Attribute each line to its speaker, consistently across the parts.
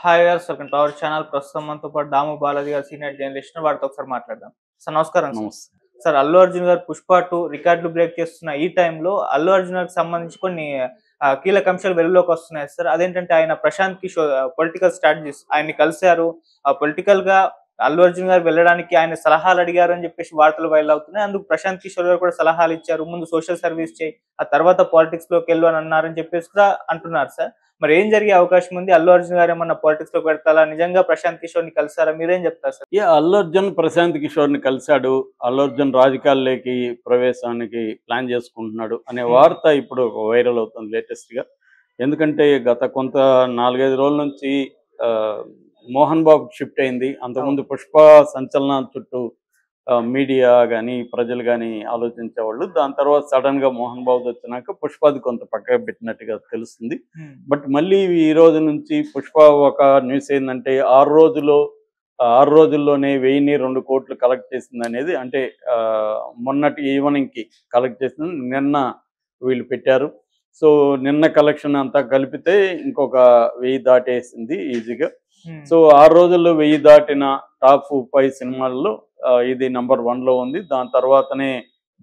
Speaker 1: Hi గారు, welcome to our channel. ప్రస్తుతం మనతో పాటు దాము బాలాజీ గారు, సీనియర్ జర్నలిస్ట్. వారితో ఒకసారి మాట్లాడదాం. సార్ నమస్కారం. సార్
Speaker 2: నమస్తే.
Speaker 1: సార్ అల్లు అర్జున్ గారు 'పుష్ప 2' రికార్డులు బ్రేక్ చేస్తున్న ఈ టైంలో అల్లు అర్జున్ గారికి సంబంధించి కొన్ని కీలక అంశాలు వెలుగులోకి వస్తున్నాయి సార్. అదేంటంటే ఆయన ప్రశాంత్ కిషోర్ పొలిటికల్ స్ట్రాటజిస్ట్ ఆయన్ని కలిశారు. పొలిటికల్ గా అల్లు అర్జున్ గారు వెళ్ళడానికి ఆయన సలహాలు అడిగారు అని చెప్పేసి వార్తలు వైరల్ అవుతున్నాయి. అందుకు ప్రశాంత్ కిషోర్ గారు కూడా సలహాలు ఇచ్చారు. ముందు సోషల్ సర్వీస్ చేయి, ఆ తర్వాత పాలిటిక్స్ లోకి వెళ్ళు అని అన్నారని చెప్పేసి కూడా అంటున్నారు సార్. మరి ఏం జరిగే అవకాశం ఉంది? అల్లు అర్జున్ గారు ఏమన్నా పాలిటిక్స్ లోకి వెళ్తారా? నిజంగా ప్రశాంత్ కిషోర్ ని కలిసారా? మీరేం చెప్తారు సార్?
Speaker 2: అల్లు అర్జున్ ప్రశాంత్ కిషోర్‌ని కలిసాడు. అల్లు అర్జున్ రాజకీయాల్లోకి ప్రవేశానికి ప్లాన్ చేసుకుంటున్నాడు అనే వార్త ఇప్పుడు వైరల్ అవుతుంది లేటెస్ట్‌గా. ఎందుకంటే గత కొంత 4, 5 రోజుల నుంచి ఆహ్, మోహన్ బాబుకి షిఫ్ట్ అయింది. అంతకుముందు 'పుష్ప' సంచలనాల చుట్టూ మీడియా గాని, ప్రజలు గాని ఆలోచించేవాళ్ళు. దాని తర్వాత సడెన్‌గా మోహన్ బాబుది వచ్చినాక 'పుష్ప'ది కొంత పక్కకు పెట్టినట్టుగా తెలుస్తుంది. బట్ మళ్ళీ ఈ రోజు నుంచి 'పుష్ప' ఒక న్యూస్ ఏందంటే 6 రోజుల్లోనే 1002 కోట్లు కలెక్ట్ చేసిందనేది. అంటే మొన్నటి ఈవెనింగ్‌కి కలెక్ట్ చేసింది. నిన్న వీళ్ళు పెట్టారు. సో నిన్న కలెక్షన్ అంతా కలిపితే ఇంకొక 1000 దాటేసింది ఈజీగా. సో 6 రోజుల్లో 1000 దాటిన టాప్ 5 సినిమాల్లో ఇది నంబర్ 1లో ఉంది. దాని తర్వాతనే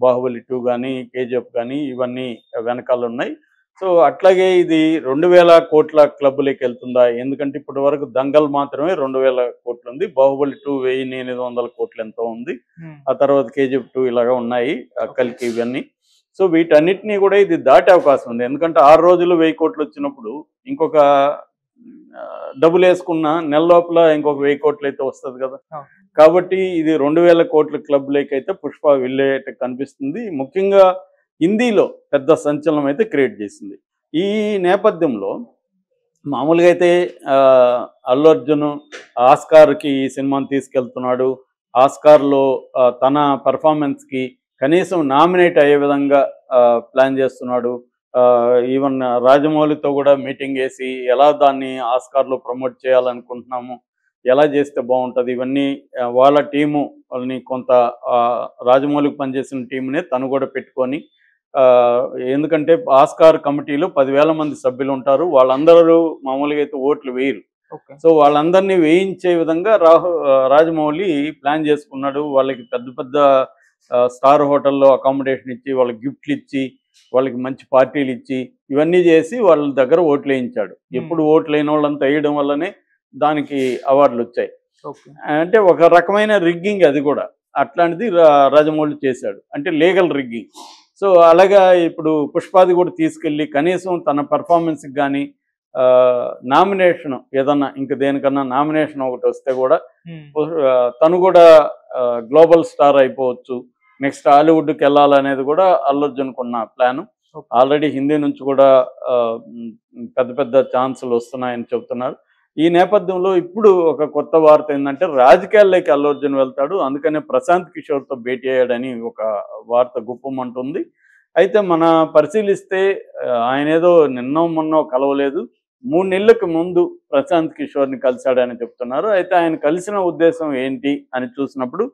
Speaker 2: 'బాహుబలి 2' కానీ, 'కేజీఎఫ్' కానీ ఇవన్నీ వెనకాల ఉన్నాయి. సో అట్లాగే ఇది 2000 కోట్ల క్లబ్‌లోకి వెళ్తుందా? ఎందుకంటే ఇప్పటి వరకు 'దంగల్' మాత్రమే 2000 కోట్లు ఉంది. 'బాహుబలి 2' 1800 కోట్లు ఎంతో ఉంది. ఆ తర్వాత 'కేజీఎఫ్ 2' ఇలాగా ఉన్నాయి. కల్కి ఇవన్నీ. సో వీటన్నిటినీ కూడా ఇది దాటే అవకాశం ఉంది. ఎందుకంటే 6 రోజులు 1000 కోట్లు వచ్చినప్పుడు ఇంకొక డబ్బులు వేసుకున్న నెల లోపల ఇంకొక 1000 కోట్లు అయితే వస్తుంది కదా. కాబట్టి ఇది 2000 కోట్ల క్లబ్లోకి అయితే 'పుష్ప' వెళ్ళేట కనిపిస్తుంది. ముఖ్యంగా హిందీలో పెద్ద సంచలనం అయితే క్రియేట్ చేసింది. ఈ నేపథ్యంలో మామూలుగా అయితే అల్లు అర్జున్ ఆస్కార్కి ఈ సినిమాని తీసుకెళ్తున్నాడు. ఆస్కార్లో తన పెర్ఫార్మెన్స్కి కనీసం నామినేట్ అయ్యే విధంగా ప్లాన్ చేస్తున్నాడు. ఈవెన్ రాజమౌళితో కూడా మీటింగ్ వేసి ఎలా దాన్ని ఆస్కార్లో ప్రమోట్ చేయాలనుకుంటున్నాము, ఎలా చేస్తే బాగుంటుంది, ఇవన్నీ వాళ్ళ టీము వాళ్ళని కొంత రాజమౌళికి పనిచేసిన టీంనే తను కూడా పెట్టుకొని, ఎందుకంటే ఆస్కార్ కమిటీలో 10,000 మంది సభ్యులు ఉంటారు. వాళ్ళందరూ మామూలుగా అయితే ఓట్లు వేయరు. సో వాళ్ళందరినీ వేయించే విధంగా రాజమౌళి ప్లాన్ చేసుకున్నాడు. వాళ్ళకి పెద్ద పెద్ద స్టార్ హోటల్లో అకామిడేషన్ ఇచ్చి, వాళ్ళకి గిఫ్ట్లు ఇచ్చి, వాళ్ళకి మంచి పార్టీలు ఇచ్చి, ఇవన్నీ చేసి వాళ్ళ దగ్గర ఓట్లు వేయించాడు. ఎప్పుడు ఓట్లు లేని వాళ్ళంతా వేయడం వల్లనే దానికి అవార్డులు వచ్చాయి. అంటే ఒక రకమైన రిగ్గింగ్ అది కూడా. అట్లాంటిది రాజమౌళి చేశాడు. అంటే లీగల్ రిగ్గింగ్. సో అలాగా ఇప్పుడు 'పుష్ప'ది కూడా తీసుకెళ్ళి కనీసం తన పెర్ఫార్మెన్స్కి కానీ నామినేషన్ ఏదన్నా ఇంక దేనికన్నా నామినేషన్ ఒకటి వస్తే కూడా తను కూడా గ్లోబల్ స్టార్ అయిపోవచ్చు, నెక్స్ట్ హాలీవుడ్కి వెళ్ళాలనేది కూడా అల్లు అర్జున్కు ఉన్న ప్లాను. ఆల్రెడీ హిందీ నుంచి కూడా పెద్ద పెద్ద ఛాన్సులు వస్తున్నాయని చెబుతున్నారు. ఈ నేపథ్యంలో ఇప్పుడు ఒక కొత్త వార్త ఏంటంటే రాజకీయాల్లోకి అల్లు అర్జున్ వెళ్తాడు. అందుకనే ప్రశాంత్ కిషోర్తో భేటీ అయ్యాడని ఒక వార్త గుప్పమంటుంది. అయితే మన పరిశీలిస్తే ఆయన ఏదో నిన్నో మొన్నో కలవలేదు. 3 నెలలకు ముందు ప్రశాంత్ కిషోర్ని కలిశాడని చెప్తున్నారు. అయితే ఆయన కలిసిన ఉద్దేశం ఏంటి అని చూసినప్పుడు,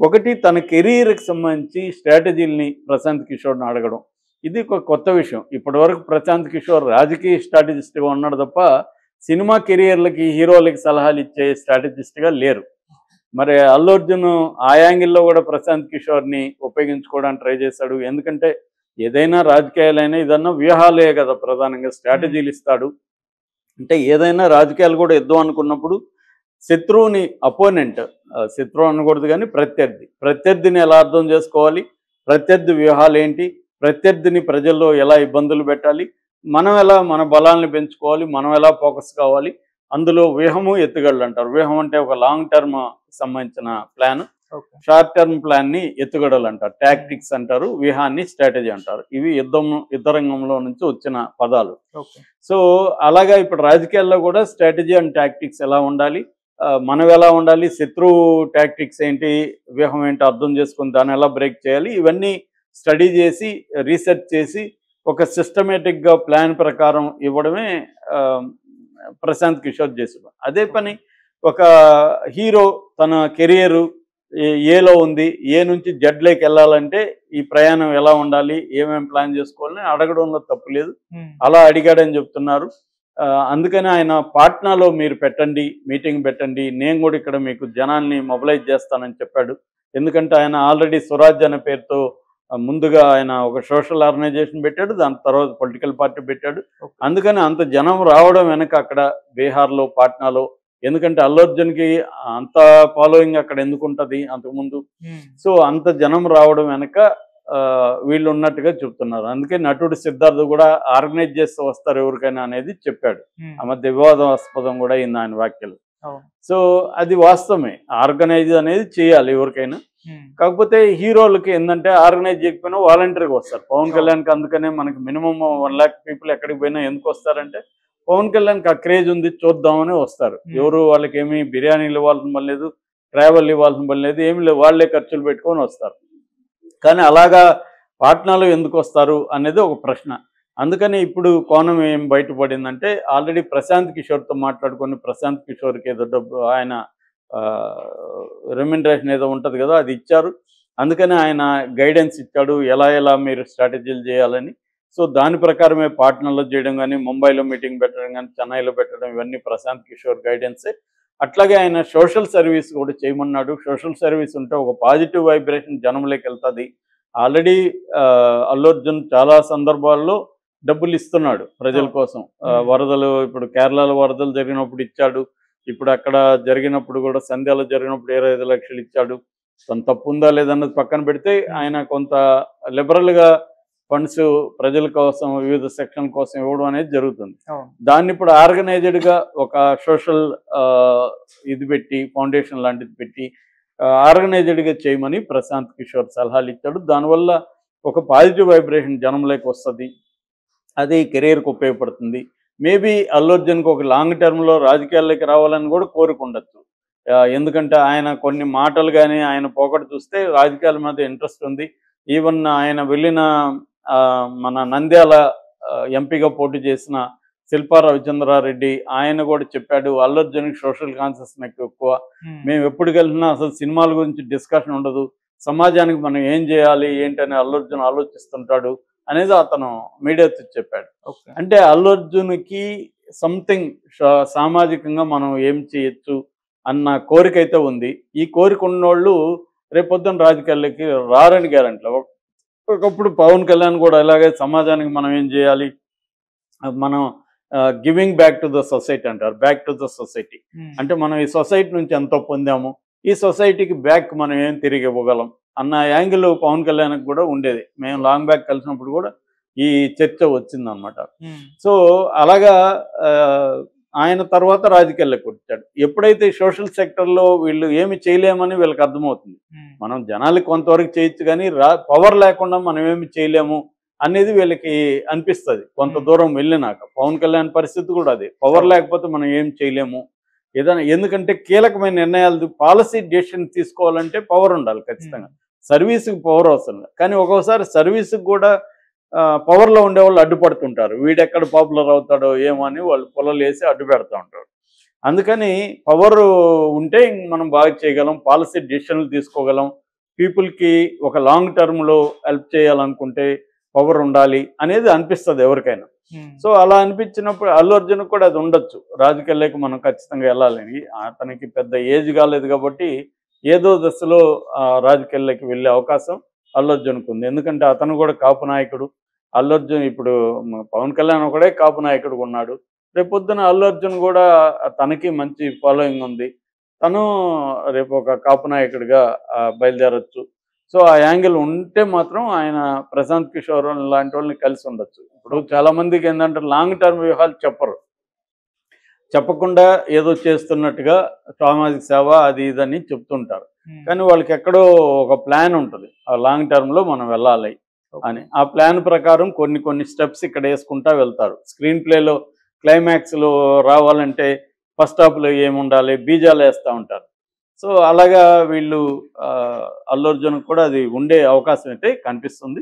Speaker 2: ఒకటి తన కెరీర్కి సంబంధించి స్ట్రాటజీల్ని ప్రశాంత్ కిషోర్ని అడగడం. ఇది ఒక కొత్త విషయం. ఇప్పటివరకు ప్రశాంత్ కిషోర్ రాజకీయ స్ట్రాటజిస్ట్గా ఉన్నాడు తప్ప సినిమా కెరియర్లకి, హీరోలకి సలహాలు ఇచ్చే స్ట్రాటజిస్ట్గా లేరు. మరి అల్లు అర్జున్ ఆ యాంగిల్లో కూడా ప్రశాంత్ కిషోర్ని ఉపయోగించుకోవడానికి ట్రై చేశాడు. ఎందుకంటే ఏదైనా రాజకీయాలైనా ఇదన్నా వ్యూహాలే కదా, ప్రధానంగా స్ట్రాటజీలు ఇస్తాడు. అంటే ఏదైనా రాజకీయాలు కూడా ఇద్దాం అనుకున్నప్పుడు శత్రువుని, అపోనెంట్, శత్రువు అనకూడదు కానీ ప్రత్యర్థిని ఎలా అర్థం చేసుకోవాలి, ప్రత్యర్థి వ్యూహాలు ఏంటి, ప్రత్యర్థిని ప్రజల్లో ఎలా ఇబ్బందులు పెట్టాలి, మనం ఎలా మన బలాన్ని పెంచుకోవాలి, మనం ఎలా ఫోకస్ కావాలి, అందులో వ్యూహము ఎత్తుగడలు అంటారు. వ్యూహం అంటే ఒక లాంగ్ టర్మ్ సంబంధించిన ప్లాన్, షార్ట్ టర్మ్ ప్లాన్ని ఎత్తుగడలు అంటారు, టాక్టిక్స్ అంటారు, వ్యూహాన్ని స్ట్రాటజీ అంటారు. ఇవి యుద్ధ రంగంలో నుంచి వచ్చిన పదాలు. సో అలాగా ఇప్పుడు రాజకీయాల్లో కూడా స్ట్రాటజీ అండ్ టాక్టిక్స్ ఎలా ఉండాలి, మనం ఎలా ఉండాలి, శత్రువు టాక్టిక్స్ ఏంటి, వ్యూహం ఏంటి అర్థం చేసుకుని దాన్ని ఎలా బ్రేక్ చేయాలి, ఇవన్నీ స్టడీ చేసి రీసెర్చ్ చేసి ఒక సిస్టమేటిక్గా ప్లాన్ ప్రకారం ఇవ్వడమే ప్రశాంత్ కిషోర్ చేసాడు. అదే పని ఒక హీరో తన కెరియరు ఏలో ఉంది, ఏ నుంచి జెడ్లోకి వెళ్ళాలంటే ఈ ప్రయాణం ఎలా ఉండాలి, ఏమేమి ప్లాన్ చేసుకోవాలని అడగడంలో తప్పు లేదు. అలా అడిగాడని చెప్తున్నారు. అందుకని ఆయన పాట్నాలో మీరు పెట్టండి, మీటింగ్ పెట్టండి, నేను కూడా ఇక్కడ మీకు జనాన్ని మొబిలైజ్ చేస్తానని చెప్పాడు. ఎందుకంటే ఆయన ఆల్రెడీ స్వరాజ్ అనే పేరుతో ముందుగా ఆయన ఒక సోషల్ ఆర్గనైజేషన్ పెట్టాడు, దాని తర్వాత పొలిటికల్ పార్టీ పెట్టాడు. అందుకని అంత జనం రావడం వెనక అక్కడ బీహార్లో పాట్నాలో, ఎందుకంటే అల్లు అర్జున్కి అంత ఫాలోయింగ్ అక్కడ ఎందుకు ఉంటుంది అంతకుముందు. సో అంత జనం రావడం వెనక వీళ్ళు ఉన్నట్టుగా చెప్తున్నారు. అందుకే నటుడు సిద్ధార్థ్ కూడా ఆర్గనైజ్ చేస్తూ వస్తారు ఎవరికైనా అనేది చెప్పాడు. ఆ మధ్య వివాదాస్పదం కూడా అయింది ఆయన వ్యాఖ్యలు. సో అది వాస్తవమే, ఆర్గనైజ్ అనేది చేయాలి ఎవరికైనా. కాకపోతే హీరోలకి ఏంటంటే ఆర్గనైజ్ చేయకపోయినా వాలంటీర్గా వస్తారు. పవన్ కళ్యాణ్కి అందుకనే మనకి మినిమం 1 lakh పీపుల్ ఎక్కడికి పోయినా ఎందుకు వస్తారంటే పవన్ కళ్యాణ్కి ఆ క్రేజ్ ఉంది చూద్దామని వస్తారు. ఎవరు వాళ్ళకి ఏమి బిర్యానీలు ఇవ్వాల్సిన పని లేదు, ట్రావెల్ ఇవ్వాల్సిన పని లేదు, ఏమి లేదు, వాళ్ళే ఖర్చులు పెట్టుకొని వస్తారు. కానీ అలాగా పాట్నాలో ఎందుకు వస్తారు అనేది ఒక ప్రశ్న. అందుకని ఇప్పుడు కోణం ఏం బయటపడిందంటే ఆల్రెడీ ప్రశాంత్ కిషోర్తో మాట్లాడుకొని ప్రశాంత్ కిషోర్కి ఏదో డబ్బు ఆయన రెమ్యునరేషన్ ఏదో ఉంటుంది కదా అది ఇచ్చారు. అందుకని ఆయన గైడెన్స్ ఇచ్చాడు ఎలా ఎలా మీరు స్ట్రాటజీలు చేయాలని. సో దాని ప్రకారమే పాట్నాలో చేయడం కానీ, ముంబైలో మీటింగ్ పెట్టడం కానీ, చెన్నైలో పెట్టడం ఇవన్నీ ప్రశాంత్ కిషోర్ గైడెన్సే. అట్లాగే ఆయన సోషల్ సర్వీస్ కూడా చేయమన్నాడు. సోషల్ సర్వీస్ ఉంటే ఒక పాజిటివ్ వైబ్రేషన్ జనంలోకి వెళ్తుంది. ఆల్రెడీ అల్లు అర్జున్ చాలా సందర్భాల్లో డబ్బులు ఇస్తున్నాడు ప్రజల కోసం. వరదలు, ఇప్పుడు కేరళలో వరదలు జరిగినప్పుడు ఇచ్చాడు, ఇప్పుడు అక్కడ జరిగినప్పుడు కూడా సంధ్యాలో జరిగినప్పుడు 25 లక్షలు ఇచ్చాడు. తను తప్పు ఉందా లేదన్నది పక్కన పెడితే ఆయన కొంత లిబరల్గా ఫండ్స్ ప్రజల కోసం వివిధ సెక్షన్ కోసం ఇవ్వడం అనేది జరుగుతుంది. దాన్ని ఇప్పుడు ఆర్గనైజ్డ్గా ఒక సోషల్ ఇది పెట్టి ఫౌండేషన్ లాంటిది పెట్టి ఆర్గనైజ్డ్గా చేయమని ప్రశాంత్ కిషోర్ సలహాలు ఇచ్చాడు. దానివల్ల ఒక పాజిటివ్ వైబ్రేషన్ జనంలోకి వస్తుంది, అది కెరీర్కి ఉపయోగపడుతుంది. మేబీ అల్లు అర్జున్కి ఒక లాంగ్ టర్మ్లో రాజకీయాల్లోకి రావాలని కూడా కోరుకుండొచ్చు. ఎందుకంటే ఆయన కొన్ని మాటలు కానీ ఆయన పోకడ చూస్తే రాజకీయాల మీద ఇంట్రెస్ట్ ఉంది. ఈవెన్ ఆయన వెళ్ళిన మన నంద్యాల ఎంపీగా పోటీ చేసిన శిల్పా రవిచంద్రారెడ్డి ఆయన కూడా చెప్పాడు అల్లు అర్జున్కి సోషల్ కాన్షియస్నెస్ ఎక్కువ, మేము ఎప్పుడు వెళ్ళినా అసలు సినిమాల గురించి డిస్కషన్ ఉండదు, సమాజానికి మనం ఏం చేయాలి ఏంటని అల్లు అర్జున్ ఆలోచిస్తుంటాడు అనేది అతను మీడియాతో చెప్పాడు. అంటే అల్లు అర్జున్కి సంథింగ్ సామాజికంగా మనం ఏం చేయొచ్చు అన్న కోరిక అయితే ఉంది. ఈ కోరిక ఉన్నోళ్ళు రేపొద్దున రాజకీయాల్లోకి రారని గ్యారెంటీ. ఒకప్పుడు పవన్ కళ్యాణ్ కూడా ఇలాగే సమాజానికి మనం ఏం చేయాలి, మనం giving back to the society అంటారు, బ్యాక్ టు ద సొసైటీ అంటే మనం ఈ సొసైటీ నుంచి ఎంతో పొందాము, ఈ సొసైటీకి బ్యాక్ మనం ఏం తిరిగి ఇవ్వగలం అన్న యాంగిల్ పవన్ కళ్యాణ్కి కూడా ఉండేది. మేము లాంగ్ బ్యాక్ కలిసినప్పుడు కూడా ఈ చర్చ వచ్చిందనమాట. సో అలాగా ఆయన తర్వాత రాజకీయాల్లోకి వచ్చాడు. ఎప్పుడైతే సోషల్ సెక్టర్లో వీళ్ళు ఏమి చేయలేమని వీళ్ళకి అర్థమవుతుంది, మనం జనాలకి కొంతవరకు చేయొచ్చు కానీ పవర్ లేకుండా మనం ఏమి చేయలేము అనేది వీళ్ళకి అనిపిస్తుంది కొంత దూరం వెళ్ళినాక. పవన్ కళ్యాణ్ పరిస్థితి కూడా అదే, పవర్ లేకపోతే మనం ఏం చేయలేము ఏదైనా. ఎందుకంటే కీలకమైన నిర్ణయాలు పాలసీ డెసిషన్ తీసుకోవాలంటే పవర్ ఉండాలి ఖచ్చితంగా. సర్వీస్కి పవర్ అవసరం, కానీ ఒక్కోసారి సర్వీస్కి కూడా పవర్లో ఉండేవాళ్ళు అడ్డుపడుతుంటారు. వీడెక్కడ పాపులర్ అవుతాడో ఏమో అని వాళ్ళు పొలలు వేసి అడ్డు పెడతా ఉంటారు. అందుకని పవర్ ఉంటే మనం బాగా చేయగలం, పాలసీ డెసిషన్లు తీసుకోగలం, పీపుల్కి ఒక లాంగ్ టర్మ్లో హెల్ప్ చేయాలనుకుంటే పవర్ ఉండాలి అనేది అనిపిస్తుంది ఎవరికైనా. సో అలా అనిపించినప్పుడు అల్లు అర్జున్ కూడా అది ఉండొచ్చు, రాజకీయాల్లోకి మనం ఖచ్చితంగా వెళ్ళాలని. అతనికి పెద్ద ఏజ్ కాలేదు కాబట్టి ఏదో దశలో రాజకీయాల్లోకి వెళ్ళే అవకాశం అల్లు అర్జున్కు ఉంది. ఎందుకంటే అతను కూడా కాపు నాయకుడు. అల్లు అర్జున్ ఇప్పుడు పవన్ కళ్యాణ్ ఒకడే కాపు నాయకుడు ఉన్నాడు, రేపొద్దున అల్లు అర్జున్ కూడా తనకి మంచి ఫాలోయింగ్ ఉంది, తను రేపు ఒక కాపు నాయకుడిగా బయలుదేరొచ్చు. సో ఆ యాంగిల్ ఉంటే మాత్రం ఆయన ప్రశాంత్ కిషోర్ లాంటి వాళ్ళని కలిసి ఉండొచ్చు. ఇప్పుడు చాలామందికి ఏంటంటే లాంగ్ టర్మ్ వ్యూహాలు చెప్పరు, చెప్పకుండా ఏదో చేస్తున్నట్టుగా సామాజిక సేవ అది ఇదని చెప్తుంటారు. కానీ వాళ్ళకి ఎక్కడో ఒక ప్లాన్ ఉంటుంది, ఆ లాంగ్ టర్మ్లో మనం వెళ్ళాలి అని. ఆ ప్లాన్ ప్రకారం కొన్ని స్టెప్స్ ఇక్కడ వేసుకుంటా వెళ్తారు. స్క్రీన్ ప్లేలో క్లైమాక్స్లో రావాలంటే ఫస్ట్ హాఫ్లో ఏముండాలి బీజాలు వేస్తూ ఉంటారు. సో అలాగా వీళ్ళు అల్లు అర్జున్ కూడా అది ఉండే అవకాశం అయితే కనిపిస్తుంది.